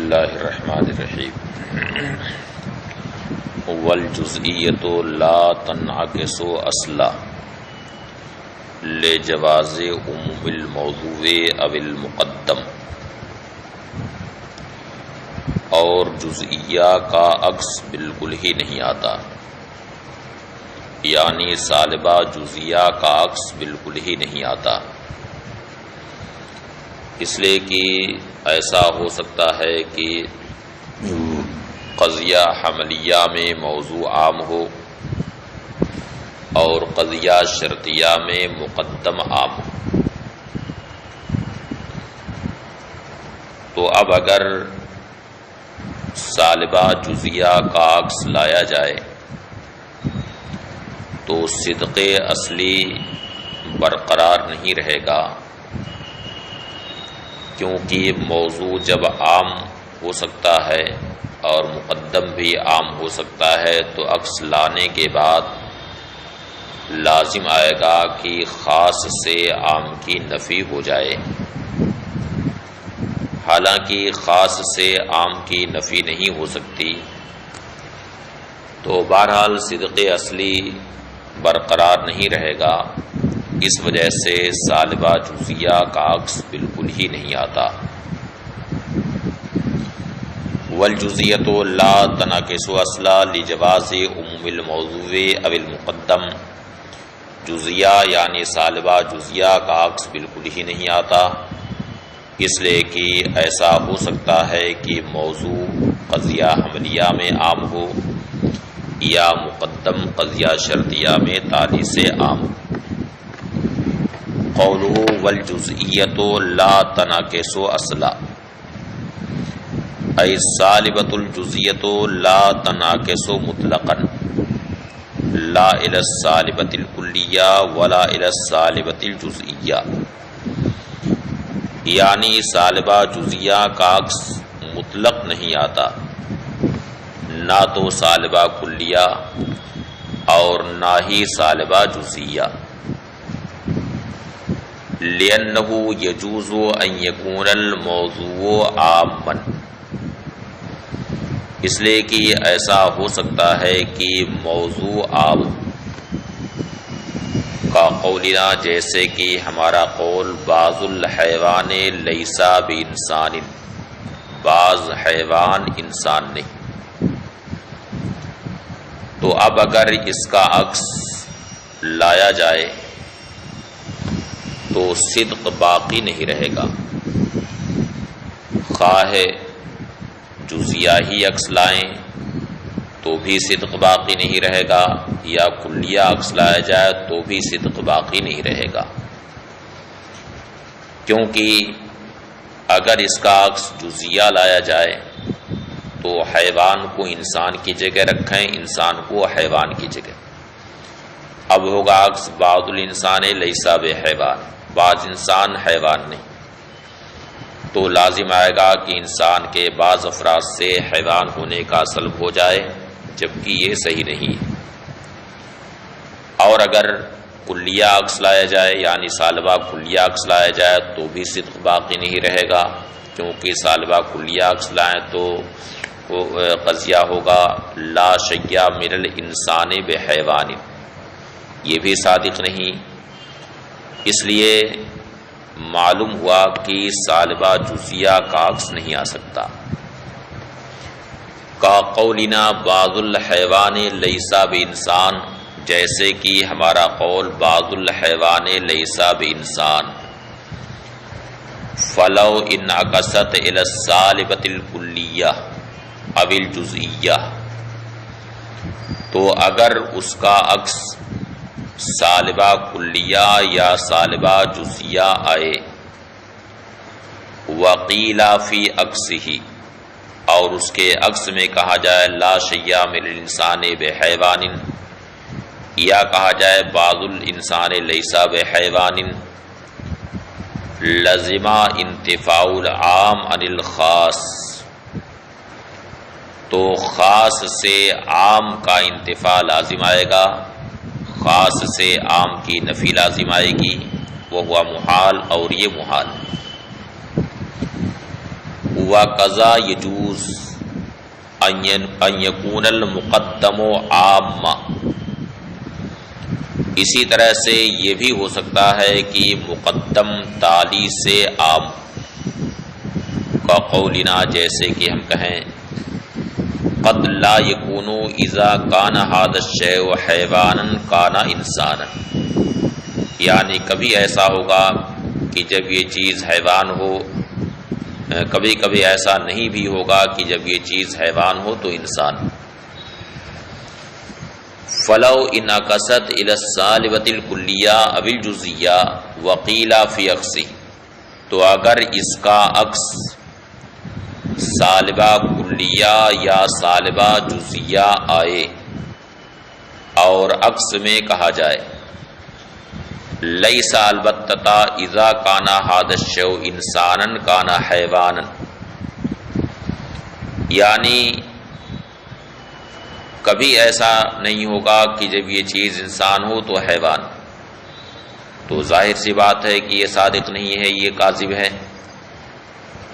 اللہ الرحمن الرحیم والجزئیۃ لا تنعکس اصلا لجواز عموم الموضوع او المقدم، اور جزئیہ کا عکس بالکل ہی نہیں آتا، یعنی سالبہ جزئیہ کا عکس بالکل ہی نہیں آتا، اس لیے کہ ایسا ہو سکتا ہے کہ قضیہ حملیہ میں موضوع عام ہو اور قضیہ شرطیہ میں مقدم عام ہو۔ تو اب اگر سالبہ جزئیہ کا عکس لایا جائے تو صدق اصلی برقرار نہیں رہے گا، کیونکہ موضوع جب عام ہو سکتا ہے اور مقدم بھی عام ہو سکتا ہے تو عکس لانے کے بعد لازم آئے گا کہ خاص سے عام کی نفی ہو جائے، حالانکہ خاص سے عام کی نفی نہیں ہو سکتی، تو بہرحال صدق اصلی برقرار نہیں رہے گا، اس وجہ سے سالبہ جزئیہ کا عکس بالکل ہی نہیں آتا۔ والجزئیۃ لا تنعکس اصلا لجواز عموم الموضوع او المقدم، جزئیہ یعنی سالبہ جزئیہ کا عکس بالکل ہی نہیں آتا، اس لیے کہ ایسا ہو سکتا ہے کہ موضوع قضیہ حملیہ میں عام ہو یا مقدم قضیہ شرطیہ میں تالی سے عام ہو۔ قولہ والجزئیۃ لا تنعکس اصلا، ای سالبۃ الجزئیۃ لا تنعکس مطلقا لا الی السالبۃ الکلیہ ولا الی السالبۃ الجزئیہ، یعنی سالبہ جزئیہ کا عکس مطلق نہیں آتا، نہ تو سالبہ کلیہ اور نہ ہی سالبہ جزئیہ، لأنه يجوز ان يكون الموضوع عاما، اس لیے کہ ایسا ہو سکتا ہے کہ موضوع عام کا قولنا، جیسے کہ ہمارا قول بعض الحیوان لیس بانسان، بعض حیوان انسان نہیں، تو اب اگر اس کا عکس لایا جائے تو صدق باقی نہیں رہے گا، خواہ جزئیہ ہی عکس لائیں تو بھی صدق باقی نہیں رہے گا، یا کلیہ عکس لایا جائے تو بھی صدق باقی نہیں رہے گا، کیونکہ اگر اس کا عکس جزئیہ لایا جائے تو حیوان کو انسان کی جگہ رکھیں، انسان کو حیوان کی جگہ، اب ہوگا عکس بعض الانسان لیس بحیوان، بعض انسان حیوان نہیں، تو لازم آئے گا کہ انسان کے بعض افراد سے حیوان ہونے کا سلب ہو جائے، جبکہ یہ صحیح نہیں ہے۔ اور اگر کلیہ عکس لایا جائے یعنی سالبہ کلیہ عکس لایا جائے تو بھی صدق باقی نہیں رہے گا، کیونکہ سالبہ کلیہ عکس لائیں تو قضیہ ہوگا لا شیء من الانسان بحیوان، یہ بھی صادق نہیں، اس لیے معلوم ہوا کہ سالبہ جزئیہ کا عکس نہیں آ سکتا۔ کا قولنا بعض الحیوان لیس بانسان، جیسے کہ ہمارا قول بعض الحیوان لیس بانسان، فلو انعکست الی السالبۃ الکلیہ او الجزئیہ، تو اگر اس کا عکس سالبہ کلیہ یا سالبہ جزئیہ آئے، وقیل فی عکسہ، اور اس کے عکس میں کہا جائے لا شیء من الانسان بحیوان، یا کہا جائے بعض الانسان لیس بحیوان، لزم انتفاء العام عن الخاص، تو خاص سے عام کا انتفاع لازم آئے گا، خاص سے عام کی نفی لازم آئے گی، وہ ہوا محال، اور یہ محال۔ وَقَضَى يَجُوز أَن يَكُونَ الْمُقَدَّمُ عَامًّا، اسی طرح سے یہ بھی ہو سکتا ہے کہ مقدم تالی سے عام کا قولنا، جیسے کہ ہم کہیں قد لا یکون اذا کان ھذا الشیء حیوانا کان انسانا، یعنی کبھی ایسا ہوگا کہ جب یہ چیز حیوان ہو، کبھی کبھی ایسا نہیں بھی ہوگا کہ جب یہ چیز حیوان ہو تو انسان۔ فلو انعکست الى السالبۃ الکلیہ او الجزیہ وقیل فی عکسہ، تو اگر اس کا عکس سالبہ کلیہ یا سالبہ جزیہ آئے اور عکس میں کہا جائے لیس البتہ اذا کان ھذا الشیء انسانا کان حیوانا، یعنی کبھی ایسا نہیں ہوگا کہ جب یہ چیز انسان ہو تو حیوان، تو ظاہر سی بات ہے کہ یہ صادق نہیں ہے، یہ کاذب ہے۔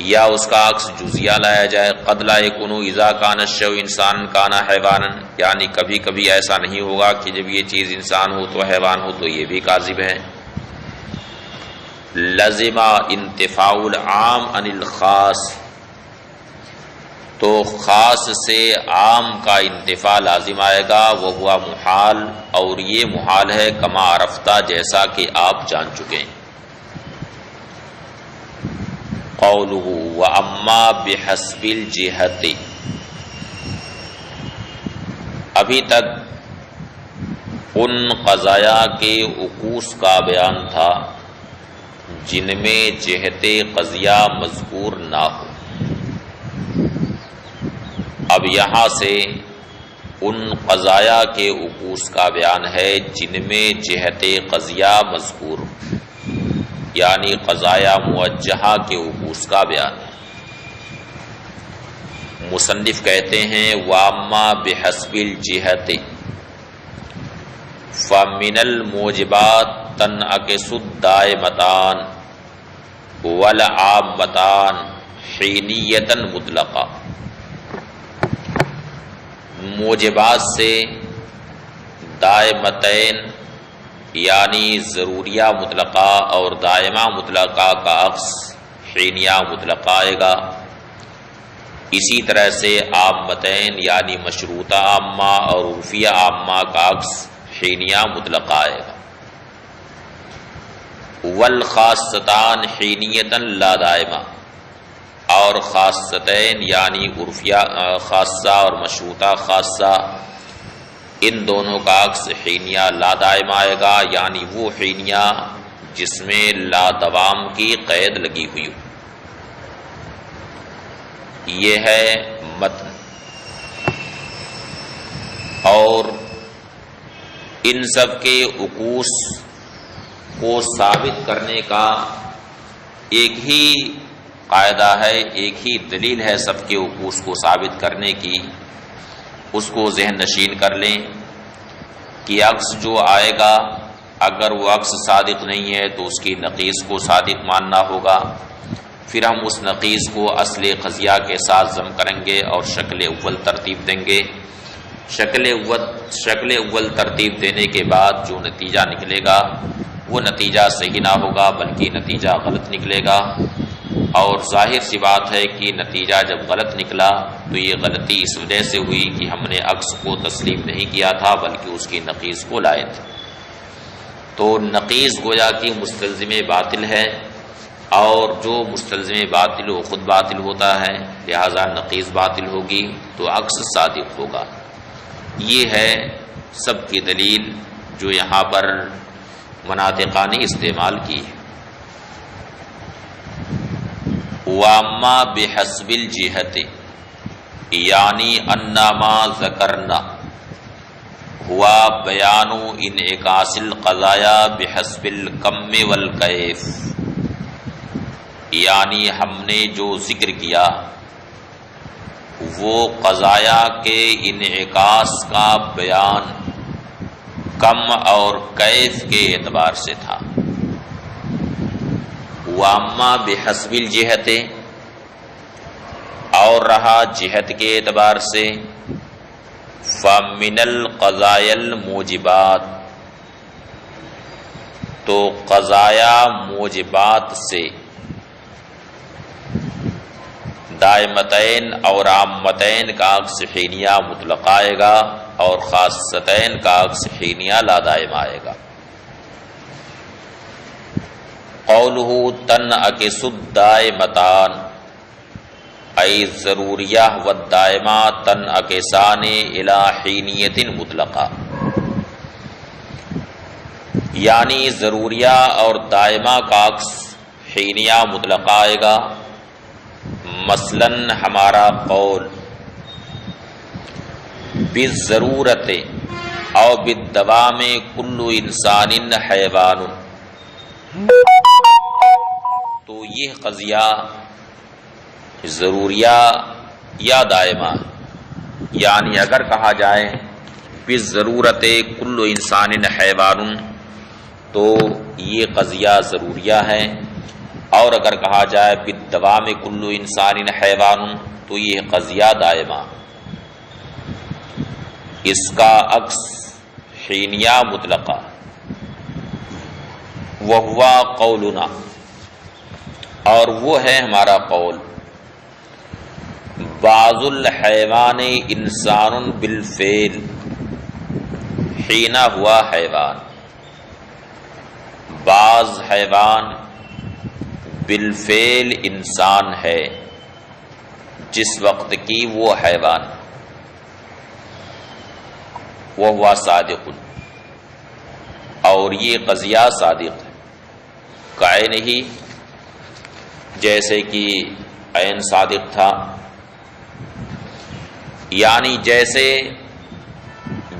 یا اس کا عکس جزیہ لایا جائے قد لا یکون اذا کان الشیء انسانا کان حیوانا، یعنی کبھی کبھی ایسا نہیں ہوگا کہ جب یہ چیز انسان ہو تو حیوان ہو، تو یہ بھی کاذب ہے۔ لزم انتفاع العام عن الخاص، تو خاص سے عام کا انتفاع لازم آئے گا، وہ ہوا محال، اور یہ محال ہے کما عرفتہ، جیسا کہ آپ جان چکے ہیں۔ قولہ واما بحسب الجہت، ابھی تک ان قضایا کے عکوس کا بیان تھا جن میں جہت قضیہ مذکور نہ ہو، اب یہاں سے ان قضایا کے عکوس کا بیان ہے جن میں جہت قضیہ مذکور، یعنی قضایا موجہہ کے عکوس کا بیان ہے۔ مصنف کہتے ہیں واما بحسب الجہت فمن الموجبات تنعکس الدائمتان والعامتان حینیۃ مطلقہ، موجبات سے دائمتین یعنی ضروریہ مطلقہ اور دائمہ مطلقہ کا عکس حینیہ مطلقہ آئے گا، اسی طرح سے عامتین یعنی مشروطہ عامہ اور عرفیہ عامہ کا عکس حینیہ مطلقہ آئے گا۔ والخاصتان حینیۃ لا دائمہ، اور خاصتین یعنی عرفیہ خاصہ اور مشروطہ خاصہ، ان دونوں کا عکس حینیہ لا دائم آئے گا، یعنی وہ حینیہ جس میں لا دوام کی قید لگی ہوئی ہو۔ یہ ہے متن، اور ان سب کے عکوس کو ثابت کرنے کا ایک ہی قاعدہ ہے، ایک ہی دلیل ہے سب کے عکوس کو ثابت کرنے کی، اس کو ذہن نشین کر لیں کہ عکس جو آئے گا اگر وہ عکس صادق نہیں ہے تو اس کی نقیض کو صادق ماننا ہوگا، پھر ہم اس نقیض کو اصل قضیہ کے ساتھ ضم کریں گے اور شکل اول ترتیب دیں گے۔ شکل اول ترتیب دینے کے بعد جو نتیجہ نکلے گا وہ نتیجہ صحیح نہ ہوگا بلکہ نتیجہ غلط نکلے گا، اور ظاہر سی بات ہے کہ نتیجہ جب غلط نکلا تو یہ غلطی اس وجہ سے ہوئی کہ ہم نے عکس کو تسلیم نہیں کیا تھا بلکہ اس کی نقیض کو لائے تھے۔ تو نقیض گویا کہ مستلزم باطل ہے، اور جو مستلزم باطل ہو خود باطل ہوتا ہے، لہذا نقیض باطل ہوگی تو عکس صادق ہوگا۔ یہ ہے سب کی دلیل جو یہاں پر مناطقہ نے استعمال کی ہے۔ واما بحسب الجہت یعنی انما ذکرنا ہوا بیان انعکاس القضایا بحسب الکم والکیف، یعنی ہم نے جو ذکر کیا وہ قضایا کے انعکاس کا بیان کم اور کیف کے اعتبار سے تھا۔ واما بحسب الجہت اور رہا جہت کے اعتبار سے فَمِنَ الْقَضَايَا الْمُوجِبَاتِ، تو قضایا موجبات سے دائمتین اور عامتین کا عکس حینیہ مطلق آئے گا اور خاصتین کا عکس حینیہ لا دائم آئے گا۔ قولہ تنعکس الدائمتان ای ضروریہ والدائمہ تنعکسان الی حینیۃ مطلقہ، یعنی ضروریہ اور دائمہ کا عکس حینیہ مطلق آئے گا۔ مثلاً ہمارا قول بالضرورت او بالدوام کل انسان حیوان، تو یہ قضیہ ضروریہ یا دائمہ، یعنی اگر کہا جائے بالضرورت کل انسان حیوان تو یہ قضیہ ضروریہ ہے، اور اگر کہا جائے بالدوام کل انسان حیوان تو یہ قضیہ دائمہ۔ اس کا عکس حینیہ مطلقہ، وہوا قولنا، اور وہ ہے ہمارا قول بعض الحیوان انسان بالفعل حین ہوا حیوان، بعض حیوان بالفعل انسان ہے جس وقت کی وہ حیوان، وہ ہوا صادق، اور یہ قضیہ صادق ہے، کائن ہی جیسے کہ عین صادق تھا، یعنی جیسے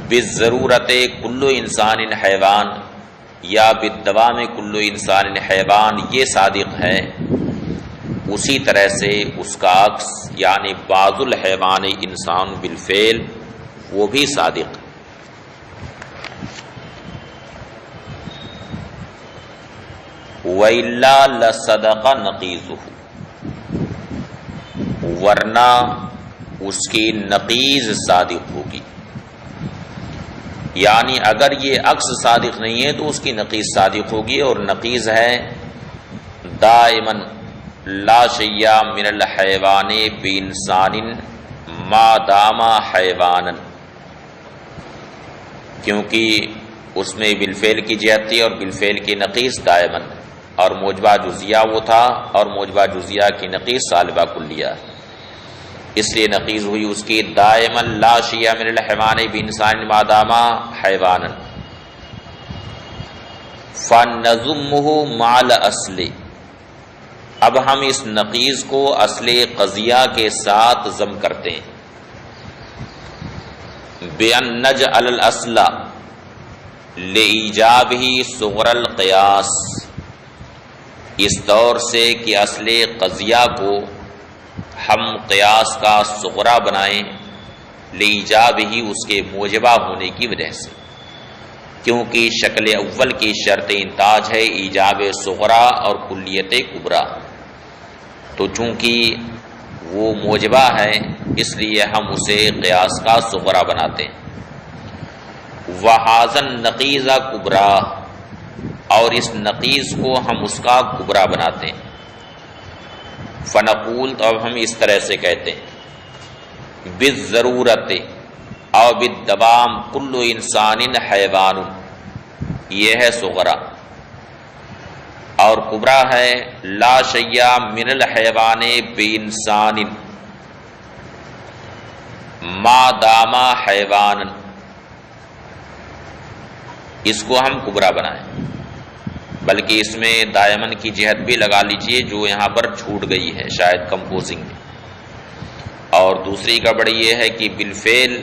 بالضرورت کل انسان حیوان یا بالدوام کل انسان حیوان یہ صادق ہے، اسی طرح سے اس کا عکس یعنی بعض الحیوان انسان بالفعل وہ بھی صادق ہے۔ وَإِلَّا لَصَدَقَ نَقِيضُهُ، ورنہ اس کی نقیض صادق ہوگی، یعنی اگر یہ عکس صادق نہیں ہے تو اس کی نقیض صادق ہوگی، اور نقیض ہے دائماً لا شیء من الحیوان بانسان ما دام حیوانا، کیونکہ اس میں بالفعل کی جہت تھی اور بالفعل کی نقیض دائماً، اور موجبہ جزیہ وہ تھا اور موجبہ جزیہ کی نقیض سالبہ کلیہ، اس لیے نقیض ہوئی اس کی دائما لا شیء من الحیوان بانسان ما دام حیوانا، فنضمه مع الاصل، اب ہم اس نقیض کو اصل قضیہ کے ساتھ ضم کرتے ہیں، بأن نجعل الاصل لإیجابہ صغر القیاس، اس طور سے کہ اصل قضیہ کو ہم قیاس کا صغرا بنائیں، لإیجابہ اس کے موجبہ ہونے کی وجہ سے، کیونکہ شکل اول کی شرط انتاج ہے ایجاب صغرا اور کلیت کبرا، تو چونکہ وہ موجبہ ہے اس لیے ہم اسے قیاس کا صغرا بناتے ہیں۔ وَهَذَا النَّقِيضَ کبرا، اور اس نقیض کو ہم اس کا کبرا بناتے ہیں۔ فنقول، تو اب ہم اس طرح سے کہتے ہیں بالضرورت او بالدوام کل انسان حیوان، یہ ہے صغرا، اور کبرا ہے لا شیء من الحیوان بانسان ما دام حیوانا، اس کو ہم کبرا بنائیں، بلکہ اس میں دائمن کی جہت بھی لگا لیجئے جو یہاں پر چھوٹ گئی ہے شاید کمپوزنگ میں، اور دوسری گڑبڑی یہ ہے کہ بالفعل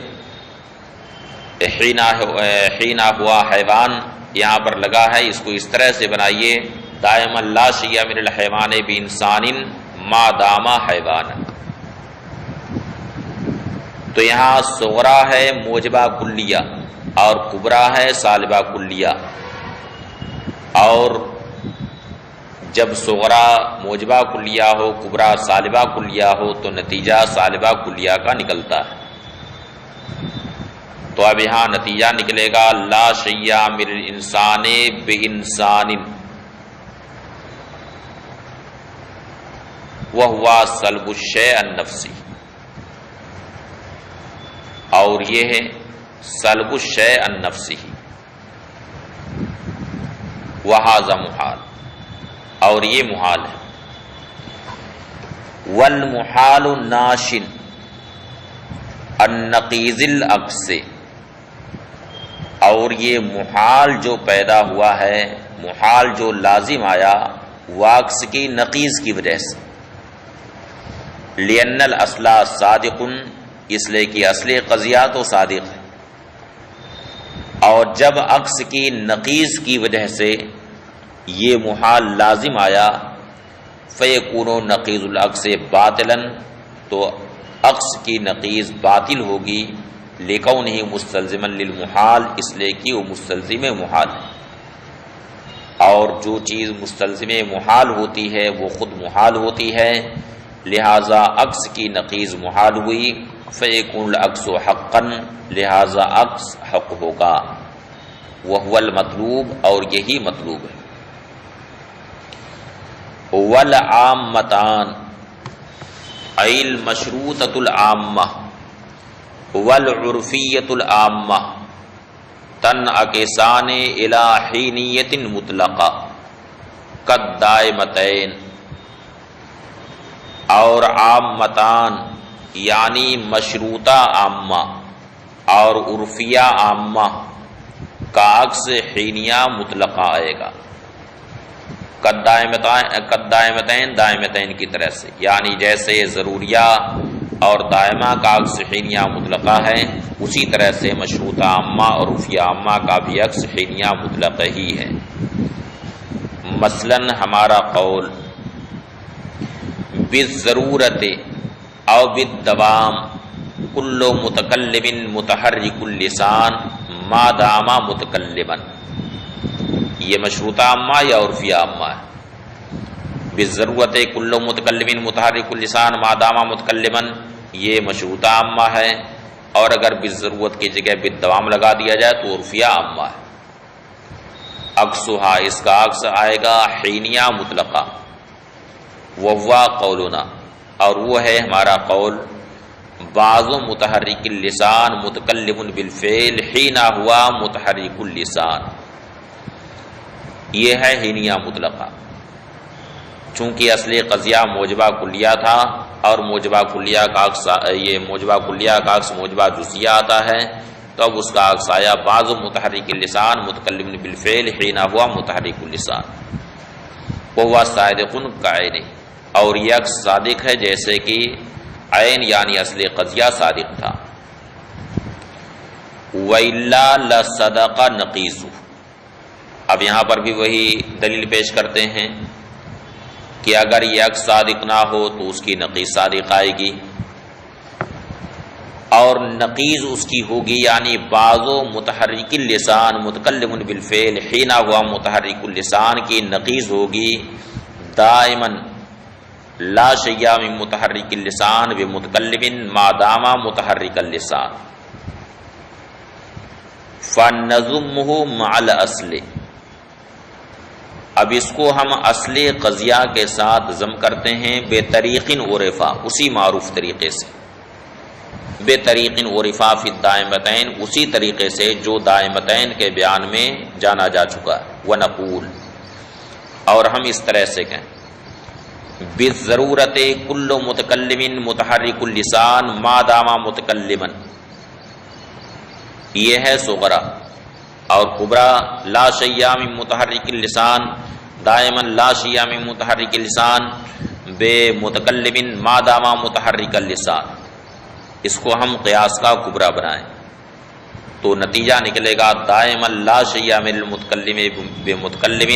حین ہوا حیوان یہاں پر لگا ہے، اس کو اس طرح سے بنائیے دائما لا شیء من الحیوان بانسان ما دام حیوانا، تو یہاں صغرا ہے موجبہ کلیہ اور کبرا ہے سالبہ کلیہ، اور جب صغرا موجبہ کلیہ ہو، کبرا سالبہ کلیہ ہو، تو نتیجہ سالبہ کلیہ کا نکلتا ہے۔ تو اب یہاں نتیجہ نکلے گا لا شیء من الانسان بانسان وہو سلب الشیء النفسی، اور یہ ہے سلب الشیء النفسی، وہذا محال، اور یہ محال ہے۔ والمحال ناشن النقیض العکس، اور یہ محال جو پیدا ہوا ہے، محال جو لازم آیا وہ عکس کی نقیض کی وجہ سے۔ لأن الاصل صادق، اس لیے کہ اصل قضیہ تو صادق ہے، اور جب عکس کی نقیض کی وجہ سے یہ محال لازم آیا، فیکون نقیض العکس باطلا، تو عکس کی نقیض باطل ہوگی، لکونہ مستلزما للمحال، اس لیے کہ وہ مستلزم محال ہے، اور جو چیز مستلزم محال ہوتی ہے وہ خود محال ہوتی ہے، لہذا عکس کی نقیض محال ہوئی، فیکون العکس حقا، لہذا عکس حق ہوگا، وہو المطلوب، اور یہی مطلوب ہے۔ والعامتان ای المشروطۃ العامہ والعرفیۃ العامہ تنعکسان الی حینیۃ مطلقہ کالدائمتین، اور عامتان یعنی مشروطہ عامہ اور عرفیہ عامہ کا عکس حینیہ مطلقہ آئے گا، قدائمتین دائمتین کی طرح سے، یعنی جیسے ضروریہ اور دائمہ کا عکس حینیہ مطلقہ ہے، اسی طرح سے مشروطہ عامہ اور عرفیہ عامہ کا بھی عکس حینیہ مطلقہ ہی ہے۔ مثلا ہمارا قول بالضرورت او بالدوام کل متکلم متحرک اللسان ما دام متکلما، یہ مشروطہ عامہ یا عرفیہ عامہ ہے؟ بالضرورت کل متکلم متحرک اللسان ما دام متکلما، یہ مشروطہ عامہ ہے، اور اگر بالضرورت کی جگہ بالدوام لگا دیا جائے تو عرفیہ عامہ ہے۔ عکسہا، اس کا عکس آئے گا حینیہ مطلقہ، وہو قولنا، اور وہ ہے ہمارا قول، بعض متحرک اللسان متکلم بالفعل حین ہوا متحرک اللسان، یہ ہے حینیہ مطلقہ۔ چونکہ اصل قضیہ موجبہ کلیہ تھا، اور موجبہ کلیہ کا عکس، یہ موجبہ کلیہ کا عکس موجبہ جزیہ آتا ہے، تو اب اس کا عکس آیا بعض متحرک اللسان متکلم بالفعل حین ہوا متحرک اللسان، وہو صادق کعین، اور یہ عکس صادق ہے جیسے کہ عین یعنی اصل قضیہ صادق تھا۔ وَإِلَّا لَصَدَقَ نَقِيسُ، اب یہاں پر بھی وہی دلیل پیش کرتے ہیں کہ اگر یہ عکس صادق نہ ہو تو اس کی نقیض صادق آئے گی، اور نقیض اس کی ہوگی یعنی بعض متحرک اللسان متکلم بالفعل حین ہوا متحرک اللسان کی نقیض ہوگی دائما لا شیء من متحرک اللسان بمتکلم ما دام متحرک اللسان، فنضمه مع الاصل، اب اس کو ہم اصل قضیہ کے ساتھ ضم کرتے ہیں بے طریق عرفا، اسی معروف طریقے سے، بے طریق عرفا فی الدائمتین، اسی طریقے سے جو دائمتین کے بیان میں جانا جا چکا ہے، ونقول، اور ہم اس طرح سے کہیں بالضرورت کل متکلم متحرک اللسان ما دام متکلما، یہ ہے صغرا، اور کبرا لا شیء من متحرک اللسان دائما لا شیء من متحرک اللسان بے متکلم ما دام متحرک اللسان، اس کو ہم قیاس کا کبرا بنائیں تو نتیجہ نکلے گا دائما لا شیء من المتکلم بے متکلم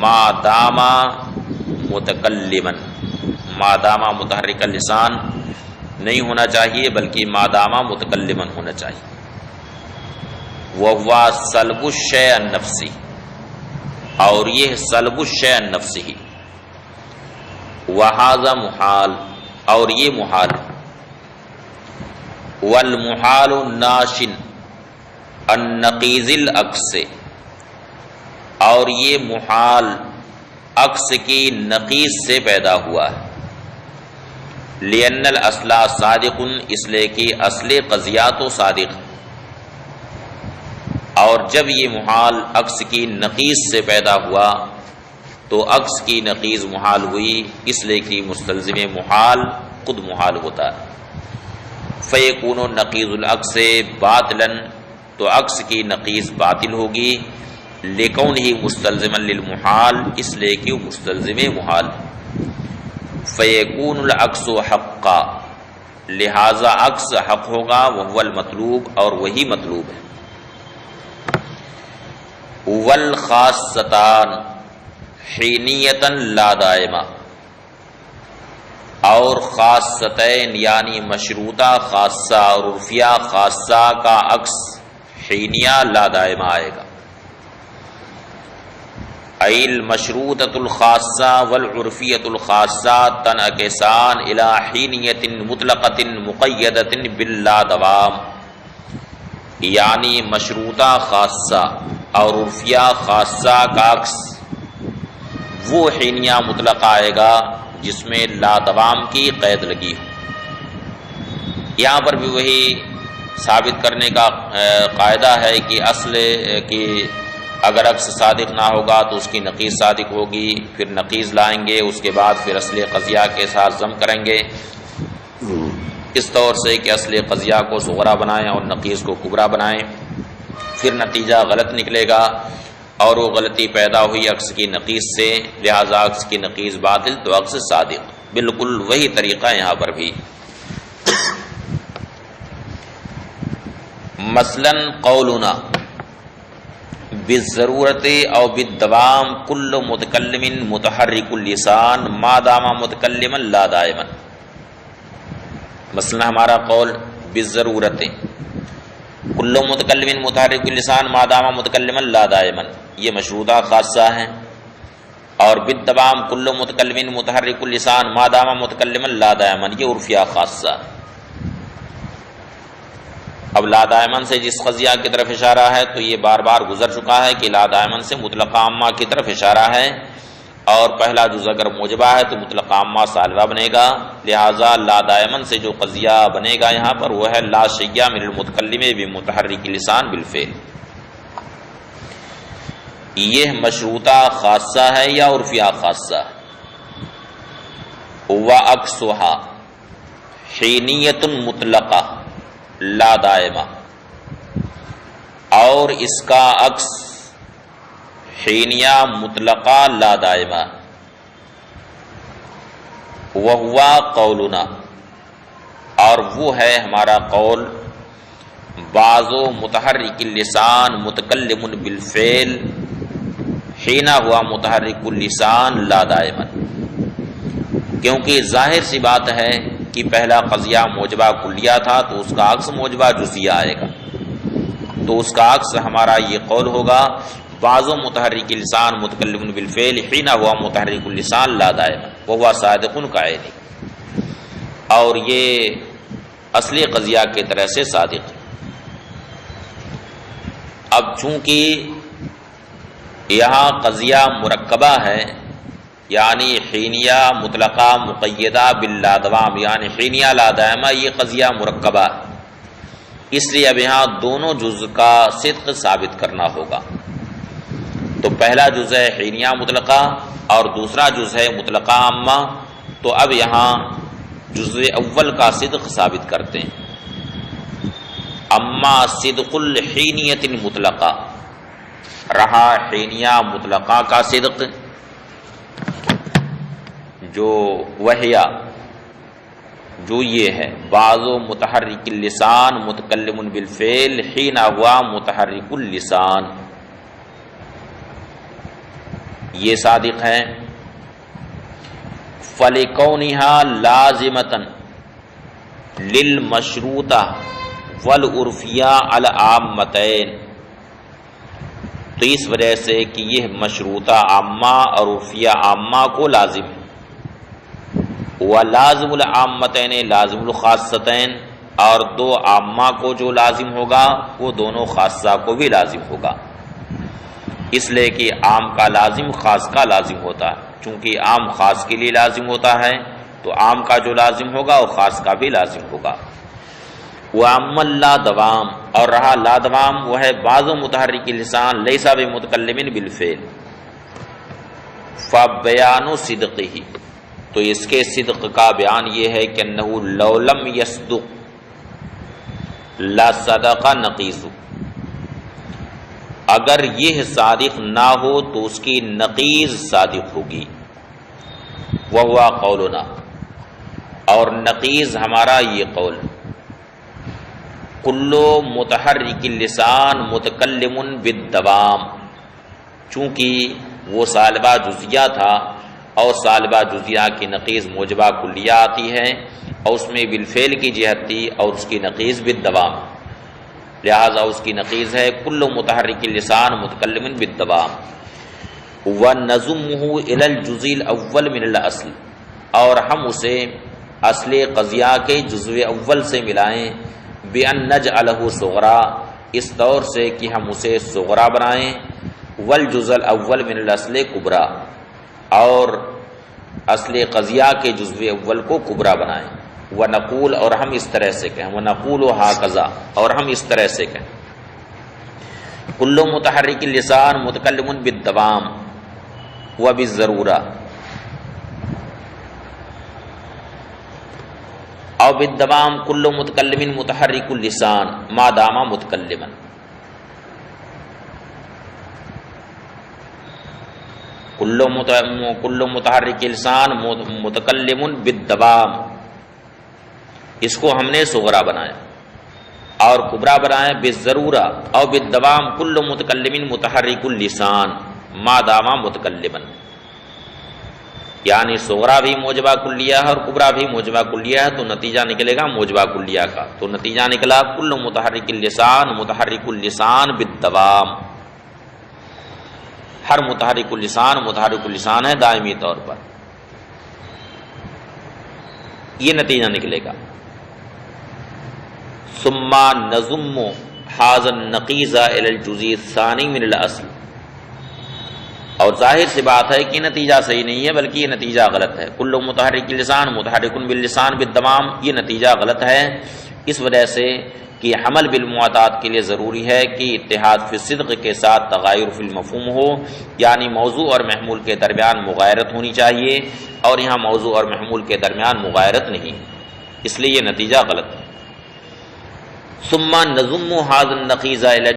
ما دام متکلما، ما دام متحرک اللسان نہیں ہونا چاہیے بلکہ ما دام متکلما ہونا چاہیے۔ وہو سلب الشیء النفسی، اور یہ سلب الشیء النفسی، وہذا محال، اور یہ محال، والمحال ناشن النقیض العکس، اور یہ محال عکس کی نقیض سے پیدا ہوا ہے، لأن الاصل صادق، اس لیے کہ اصل قضیہ تو صادق، اور جب یہ محال عکس کی نقیض سے پیدا ہوا تو عکس کی نقیض محال ہوئی، اس لیے کہ مستلزم محال خود محال ہوتا ہے۔ فیکون نقیض العکس باطلا، تو عکس کی نقیض باطل ہوگی، لکونہ مستلزما للمحال، اس لیے کہ وہ مستلزم محال۔ فیکون العکس حقا، لہذا عکس حق ہوگا، وہو المطلوب، اور وہی مطلوب ہے۔ والخاصتان حینیتا لا دائمہ، اور خاصتین یعنی مشروطہ خاصہ اور عرفیہ خاصہ کا عکس حینیہ لا دائمہ آئے گا۔ ای المشروطۃ الخاصہ والعرفیۃ الخاصہ تنعکسان الی حینیۃ مطلقۃ مقیدۃ باللا دوام، یعنی مشروطہ خاصہ اور عرفیہ خاصہ کا عکس وہ حینیہ مطلقہ آئے گا جس میں لا دوام کی قید لگی ہو۔ یہاں پر بھی وہی ثابت کرنے کا قاعدہ ہے کہ اصل کہ اگر عکس صادق نہ ہوگا تو اس کی نقیض صادق ہوگی، پھر نقیض لائیں گے، اس کے بعد پھر اصل قضیہ کے ساتھ ضم کریں گے، اس طور سے کہ اصل قضیہ کو صغرا بنائیں اور نقیض کو کبرا بنائیں، پھر نتیجہ غلط نکلے گا، اور وہ غلطی پیدا ہوئی عکس کی نقیض سے، لہذا عکس کی نقیض باطل تو عکس صادق۔ بالکل وہی طریقہ یہاں پر بھی۔ مثلا قولنا بالضرورت او بالدوام کل متکلم متحرک اللسان ما دام متکلما لا دائما، مثلا ہمارا قول بالضرورت کل متکلم متحرک اللسان ما دام متکلما لا دائما، یہ مشروطہ خاصہ ہے، اور بالدوام کل متکلم متحرک اللسان ما دام متکلما لا دائما، یہ عرفیہ خاصہ ہے۔ اب لا دائمن سے جس قضیہ کی طرف اشارہ ہے تو یہ بار بار گزر چکا ہے کہ لا دائمن سے مطلقہ عامہ کی طرف اشارہ ہے، اور پہلا جز اگر موجبہ ہے تو مطلقہ عامہ سالبہ بنے گا، لہذا لا دائمن سے جو قضیہ بنے گا یہاں پر وہ ہے لا شیء من المتکلم بمتحرک اللسان بالفعل۔ یہ مشروطہ خاصہ ہے یا عرفیہ خاصہ؟ وعکسھا حینیۃ مطلقہ لا دائمہ، اور اس کا عکس حینیہ مطلقہ لا دائمہ، وہوا قولنا، اور وہ ہے ہمارا قول، بعض متحرک اللسان متکلم بالفعل حین ہوا متحرک اللسان لا دائما، کیونکہ ظاہر سی بات ہے کہ پہلا قضیہ موجبہ کلیہ تھا تو اس کا عکس موجبہ جزیہ آئے گا، تو اس کا عکس ہمارا یہ قول ہوگا بعض متحرک اللسان متکلم بالفعل حین ہوا متحرک اللسان لا دائما وہو صادق کعینی، اور یہ اصلی قضیہ کی طرح سے صادق ہے۔ اب چونکہ یہاں قضیہ مرکبہ ہے، یعنی حینیہ مطلقہ مقیدہ باللادوام، یعنی حینیہ لا دائمہ، یہ قضیہ مرکبہ ہے، اس لیے اب یہاں دونوں جز کا صدق ثابت کرنا ہوگا۔ تو پہلا جز ہے حینیہ مطلقہ اور دوسرا جز ہے مطلقہ عامہ، تو اب یہاں جز اول کا صدق ثابت کرتے ہیں۔ اما صدق الحینیۃ المطلقہ، رہا حینیہ مطلقہ کا صدق جو وحیہ جو یہ ہے بعض متحرک اللسان متکلم بالفعل حین ہوا متحرک اللسان، یہ صادق ہے۔ فَلِكَوْنِهَا لَازِمَةً لِلْمَشْرُوطَةِ وَالْعُرْفِيَّةِ الْعَامَّتَيْنِ، تو اس وجہ سے کہ یہ مشروطہ عامہ اور عرفیہ عامہ کو لازم ہے، وَلَازِمُ الْعَامَّتَيْنِ لازم الخاصتین، اور دو عامہ کو جو لازم ہوگا وہ دونوں خاصہ کو بھی لازم ہوگا، اس لیے کہ عام کا لازم خاص کا لازم ہوتا ہے، چونکہ عام خاص کے لیے لازم ہوتا ہے تو عام کا جو لازم ہوگا وہ خاص کا بھی لازم ہوگا۔ وَأَمَّا اللَّادَوَامُ، اور رہا لادوام، وہ ہے بعض متحرک لسان لیس بمتکلم بالفعل، فَبَيَانُ صِدْقِهِ، تو اس کے صدق کا بیان یہ ہے کہ انہو لو لم یصدق لصدق نقیض، اگر یہ صادق نہ ہو تو اس کی نقیض صادق ہوگی، وہو قولنا، اور نقیض ہمارا یہ قول، کلو متحرک اللسان متکلم بالدوام، چونکہ وہ سالبہ جزیہ تھا اور سالبہ جزیہ کی نقیض موجبہ کلیہ آتی ہے اور اس میں بالفعل کی جہت تھی اور اس کی نقیض بالدوام، لہذا اس کی نقیض ہے کل متحرک اللسان متکلم بالدوام۔ وَنَضُمُّهُ إِلَى الْجُزْءِ الْأَوَّلِ مِنَ الْأَصْلِ، اور ہم اسے اصل قضیہ کے جزو اول سے ملائیں، بِأَن نَجْعَلَهُ صُغْرَىٰ، اس طور سے کہ ہم اسے صغرا بنائیں، وَالْجُزْءُ الْأَوَّلُ مِنَ الْأَصْلِ كُبْرَىٰ، اور اصل قضیہ کے جزو اول کو کبرا بنائیں، وَنَقُولُ، اور ہم اس طرح سے کہیں، وَنَقُولُ هَكَذَا، اور ہم اس طرح سے کہیں، کُلُّ متحرک اللسان متکلم بالدوام وبالضرورہ، او بالدوام کل متکلم متحرک اللسان ما دام متکلما، کل متحرک لسان متکلم بالدوام، اس کو ہم نے صغرا بنایا، اور کبرا بنایا بالضرورہ، او بالدوام کل متکلم متحرک اللسان ما دام متکلما، یعنی صغرا بھی موجبہ کلیہ ہے اور کبرا بھی موجبہ کلیہ ہے، تو نتیجہ نکلے گا موجبہ کلیہ کا، تو نتیجہ نکلا کل متحرک اللسان متحرک اللسان بالدوام، ہر متحرک اللسان ہے دائمی طور پر، یہ نتیجہ نکلے گا۔ ثم نضم هذا النقیض الى الجزء الثانی من الاصل، اور ظاہر سی بات ہے کہ نتیجہ صحیح نہیں ہے بلکہ یہ نتیجہ غلط ہے، کل متحرک اللسان متحرک باللسان بالدوام، یہ نتیجہ غلط ہے، اس وجہ سے کہ حمل بالمعتاد کے لیے ضروری ہے کہ اتحاد فی الصدق کے ساتھ تغایر فی المفہوم ہو، یعنی موضوع اور محمول کے درمیان مغایرت ہونی چاہیے، اور یہاں موضوع اور محمول کے درمیان مغایرت نہیں، اس لیے یہ نتیجہ غلط ہے۔ ثم نضم هذا النقیض